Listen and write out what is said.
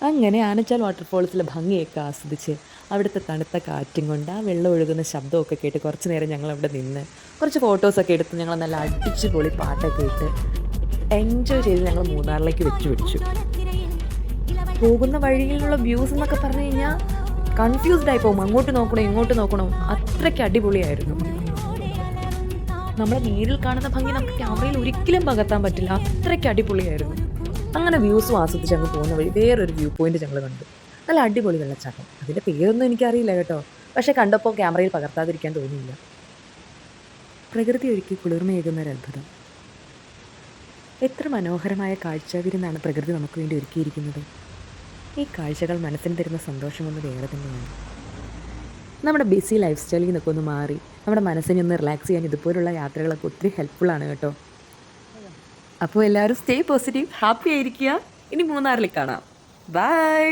അങ്ങനെ ആനച്ചാൽ വാട്ടർഫോൾസിലെ ഭംഗിയൊക്കെ ആസ്വദിച്ച് അവിടുത്തെ തണുത്ത കാറ്റും കൊണ്ട് ആ വെള്ളം ഒഴുകുന്ന ശബ്ദമൊക്കെ കേട്ട് കുറച്ച് നേരം ഞങ്ങളവിടെ നിന്ന് കുറച്ച് ഫോട്ടോസൊക്കെ എടുത്ത് ഞങ്ങൾ നല്ല അടിച്ച് പൊളി പാട്ടൊക്കെ ഇട്ട് എൻജോയ് ചെയ്ത് ഞങ്ങൾ മൂന്നാറിലേക്ക് വെച്ചു പിടിച്ചു. പോകുന്ന വഴിയിലുള്ള വ്യൂസ് എന്നൊക്കെ പറഞ്ഞു കഴിഞ്ഞാൽ കൺഫ്യൂസ്ഡ് ആയി പോകും, അങ്ങോട്ട് നോക്കണോ ഇങ്ങോട്ട് നോക്കണോ, അത്രയ്ക്ക് അടിപൊളിയായിരുന്നു. നമ്മളെ നേരിൽ കാണുന്ന ഭംഗി നമുക്ക് ക്യാമറയിൽ ഒരിക്കലും പകർത്താൻ പറ്റില്ല, അത്രയ്ക്ക് അടിപൊളിയായിരുന്നു. അങ്ങനെ വ്യൂസും ആസ്വദിച്ച് അങ്ങ് പോകുന്ന വഴി വേറൊരു വ്യൂ പോയിന്റ് ഞങ്ങൾ കണ്ടു. നല്ല അടിപൊളി വെള്ളച്ചാട്ടം. അതിൻ്റെ പേരൊന്നും എനിക്കറിയില്ല കേട്ടോ, പക്ഷേ കണ്ടപ്പോൾ ക്യാമറയിൽ പകർത്താതിരിക്കാൻ തോന്നിയില്ല. പ്രകൃതി ഒരുക്കി കുളിർമയേകുന്നൊരത്ഭുതം. എത്ര മനോഹരമായ കാഴ്ചാവിരുന്നാണ് പ്രകൃതി നമുക്ക് വേണ്ടി ഒരുക്കിയിരിക്കുന്നത്. ഈ കാഴ്ചകൾ മനസ്സിന് തരുന്ന സന്തോഷമൊന്നും വേറെ തന്നെയാണ്. നമ്മുടെ ബിസി ലൈഫ് സ്റ്റൈലിൽ നിന്നൊക്കെ ഒന്ന് മാറി നമ്മുടെ മനസ്സിനെ ഒന്ന് റിലാക്സ് ചെയ്യാൻ ഇതുപോലുള്ള യാത്രകളൊക്കെ ഒത്തിരി ഹെൽപ്ഫുള്ളാണ് കേട്ടോ. അപ്പോൾ എല്ലാവരും സ്റ്റേ പോസിറ്റീവ്, ഹാപ്പി ആയിരിക്കുക. ഇനി മൂന്നാറിൽ കാണാം. ബൈ.